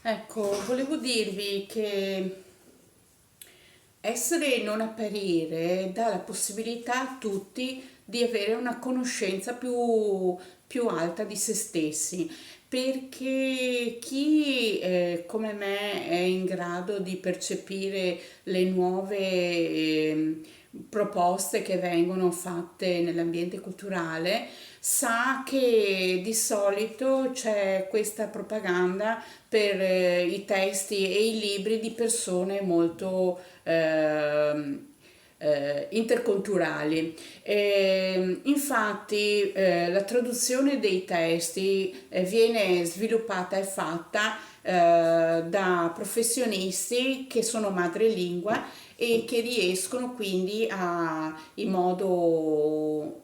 Ecco, volevo dirvi che essere e non apparire dà la possibilità a tutti di avere una conoscenza più alta di se stessi, perché chi come me è in grado di percepire le nuove proposte che vengono fatte nell'ambiente culturale, sa che di solito c'è questa propaganda per i testi e i libri di persone molto interculturali. Infatti la traduzione dei testi viene sviluppata e fatta da professionisti che sono madrelingua e che riescono quindi in modo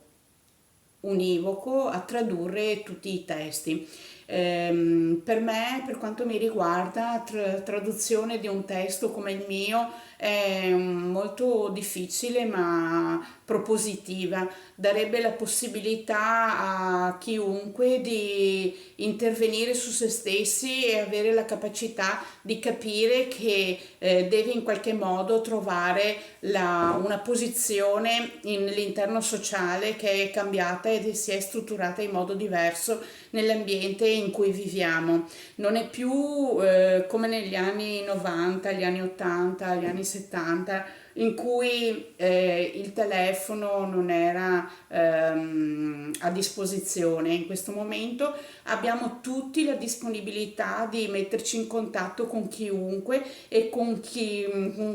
univoco a tradurre tutti i testi. Per me, per quanto mi riguarda, traduzione di un testo come il mio è molto difficile ma propositiva, darebbe la possibilità a chiunque di intervenire su se stessi e avere la capacità di capire che deve in qualche modo trovare una posizione nell'interno sociale che è cambiata e si è strutturata in modo diverso nell'ambiente in cui viviamo. Non è più come negli anni 90, gli anni 80, gli anni 70 in cui il telefono non era a disposizione. In questo momento abbiamo tutti la disponibilità di metterci in contatto con chiunque e con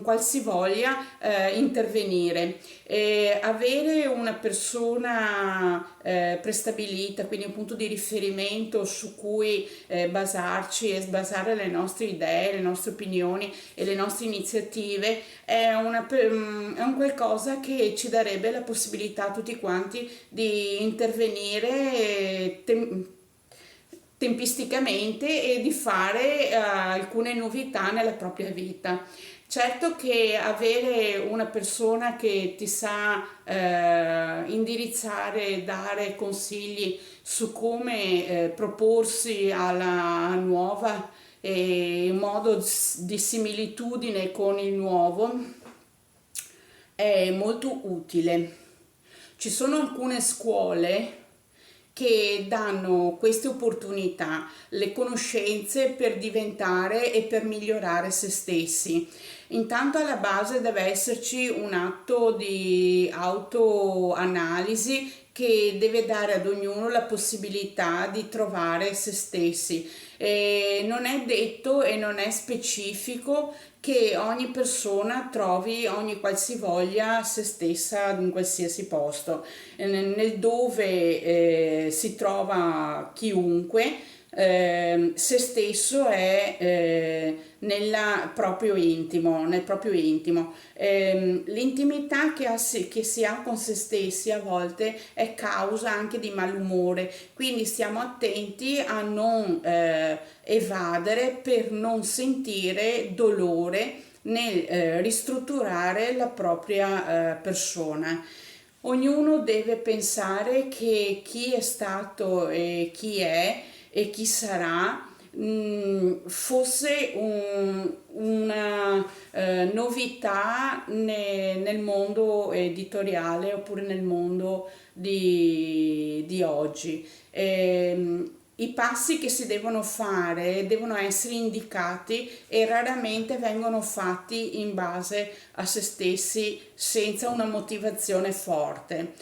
qualsivoglia intervenire. Avere una persona prestabilita, quindi un punto di riferimento su cui basarci e basare le nostre idee, le nostre opinioni e le nostre iniziative è un qualcosa che ci darebbe la possibilità a tutti quanti di intervenire tempisticamente e di fare alcune novità nella propria vita. Certo che avere una persona che ti sa indirizzare, dare consigli su come proporsi alla nuova in modo di similitudine con il nuovo è molto utile. Ci sono alcune scuole che danno queste opportunità, le conoscenze per diventare e per migliorare se stessi. Intanto alla base deve esserci un atto di autoanalisi che deve dare ad ognuno la possibilità di trovare se stessi. E non è detto e non è specifico che ogni persona trovi ogni qualsivoglia se stessa in qualsiasi posto. Nel dove si trova chiunque, se stesso è nel proprio intimo. L'intimità che si ha con se stessi a volte è causa anche di malumore, quindi stiamo attenti a non evadere per non sentire dolore nel ristrutturare la propria persona. Ognuno deve pensare che chi è stato e chi sarà fosse una novità nel mondo editoriale oppure nel mondo di oggi. I passi che si devono fare devono essere indicati e raramente vengono fatti in base a se stessi senza una motivazione forte.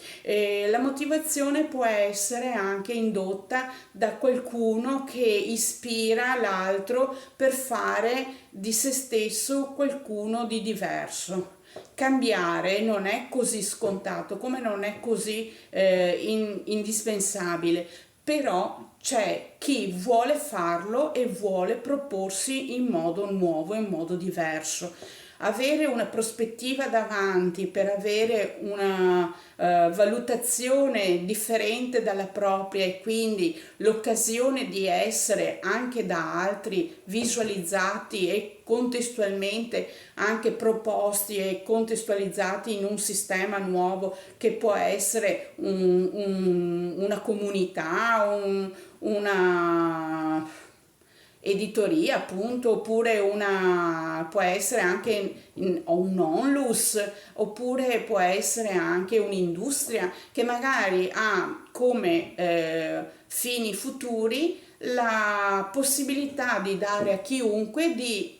La motivazione può essere anche indotta da qualcuno che ispira l'altro per fare di se stesso qualcuno di diverso. Cambiare non è così scontato, come non è così indispensabile, però c'è chi vuole farlo e vuole proporsi in modo nuovo, in modo diverso. Avere una prospettiva davanti per avere una valutazione differente dalla propria e quindi l'occasione di essere anche da altri visualizzati e contestualmente anche proposti e contestualizzati in un sistema nuovo che può essere una comunità, una editoria appunto, oppure può essere anche un onlus, oppure può essere anche un'industria che magari ha come fini futuri la possibilità di dare a chiunque di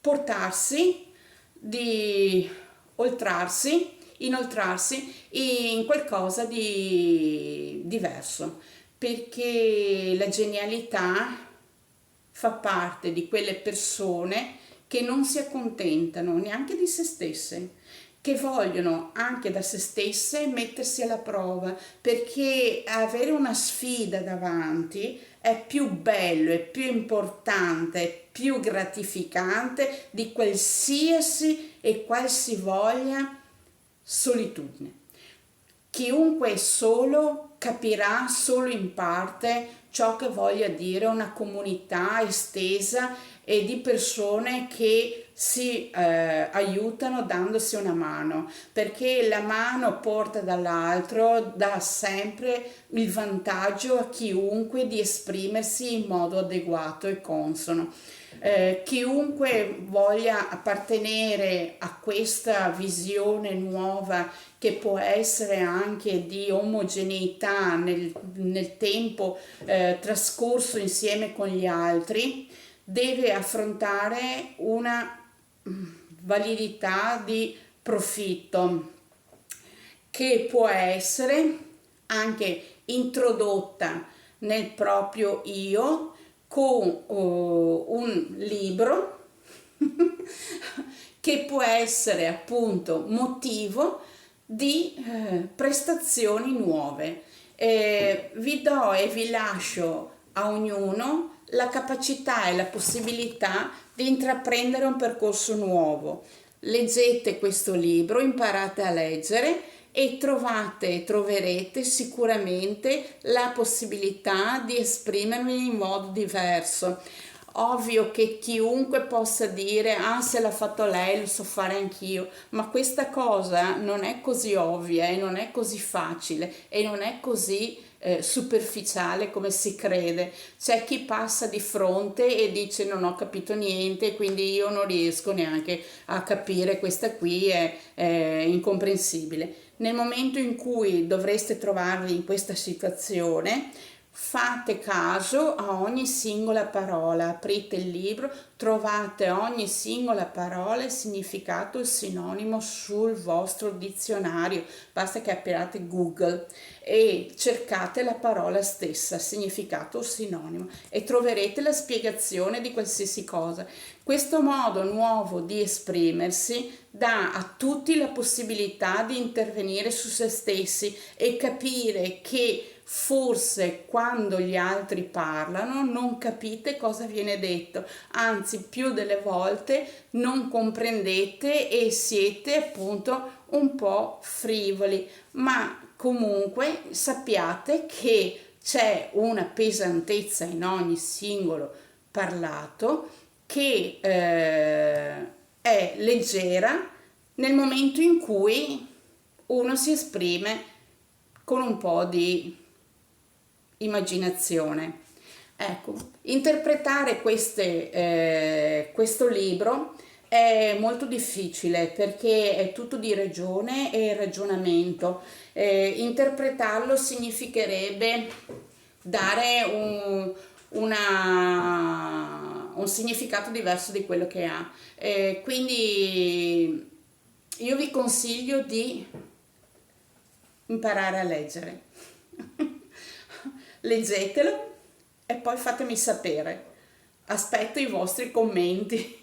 portarsi, di inoltrarsi in qualcosa di diverso, perché la genialità fa parte di quelle persone che non si accontentano neanche di se stesse, che vogliono anche da se stesse mettersi alla prova, perché avere una sfida davanti è più bello, è più importante, è più gratificante di qualsiasi e qualsivoglia solitudine. Chiunque è solo capirà solo in parte ciò che voglia dire una comunità estesa e di persone che si aiutano dandosi una mano, perché la mano porta dall'altro, dà sempre il vantaggio a chiunque di esprimersi in modo adeguato e consono. Chiunque voglia appartenere a questa visione nuova, che può essere anche di omogeneità nel tempo trascorso insieme con gli altri, deve affrontare una validità di profitto che può essere anche introdotta nel proprio io con un libro che può essere appunto motivo di prestazioni nuove. Vi do e vi lascio a ognuno la capacità e la possibilità di intraprendere un percorso nuovo. Leggete questo libro, imparate a leggere e troverete sicuramente la possibilità di esprimervi in modo diverso. Ovvio che chiunque possa dire, ah, se l'ha fatto lei lo so fare anch'io, ma questa cosa non è così ovvia e non è così facile e non è così superficiale come si crede. C'è chi passa di fronte e dice non ho capito niente, quindi io non riesco neanche a capire, questa qui è incomprensibile. Nel momento in cui dovreste trovarvi in questa situazione, fate caso a ogni singola parola, aprite il libro, trovate ogni singola parola, il significato, il sinonimo sul vostro dizionario, basta che apriate Google e cercate la parola stessa, significato o sinonimo, e troverete la spiegazione di qualsiasi cosa. Questo modo nuovo di esprimersi dà a tutti la possibilità di intervenire su se stessi e capire che forse quando gli altri parlano non capite cosa viene detto, anzi più delle volte non comprendete e siete appunto un po' frivoli, ma comunque sappiate che c'è una pesantezza in ogni singolo parlato che è leggera nel momento in cui uno si esprime con un po' di immaginazione. Ecco, interpretare questo libro è molto difficile perché è tutto di ragione e ragionamento. Interpretarlo significherebbe dare un significato diverso di quello che ha. Quindi io vi consiglio di imparare a leggere. Leggetelo e poi fatemi sapere. Aspetto i vostri commenti,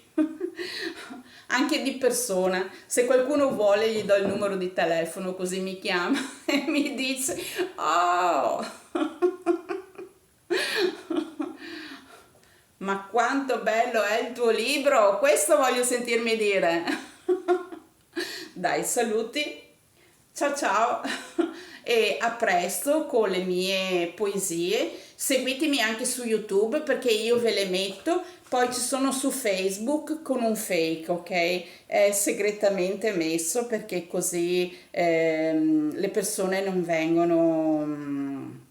anche di persona. Se qualcuno vuole gli do il numero di telefono così mi chiama e mi dice oh, ma quanto bello è il tuo libro, questo voglio sentirmi dire. Dai, saluti, ciao ciao e a presto con le mie poesie. Seguitemi anche su YouTube perché io ve le metto, poi ci sono su Facebook con un fake, ok? È segretamente messo perché così le persone non vengono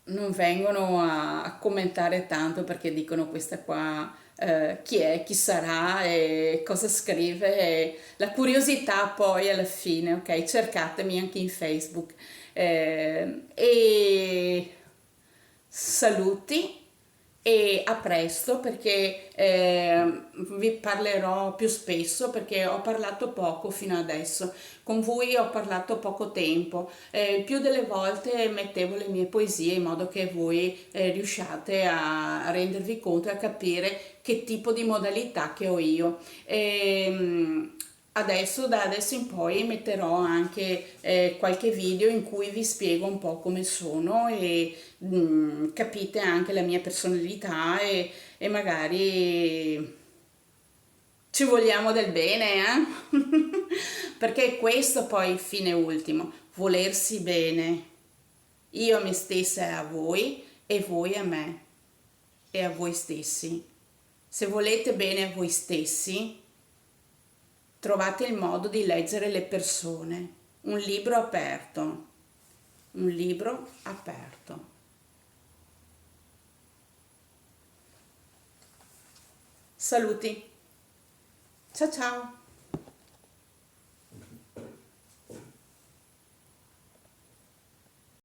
non vengono a commentare tanto perché dicono questa qua chi è, chi sarà e cosa scrive. E la curiosità poi alla fine, ok? Cercatemi anche in Facebook. E saluti e a presto perché vi parlerò più spesso perché ho parlato poco fino adesso. Con voi ho parlato poco tempo. Più delle volte mettevo le mie poesie in modo che voi riusciate a rendervi conto e a capire che tipo di modalità che ho io. Adesso, da adesso in poi metterò anche qualche video in cui vi spiego un po' come sono e capite anche la mia personalità e magari ci vogliamo del bene, eh? Perché questo poi è il fine ultimo, volersi bene, io a me stessa e a voi e voi a me e a voi stessi. Se volete bene a voi stessi, trovate il modo di leggere le persone, un libro aperto, un libro aperto. Saluti, ciao ciao!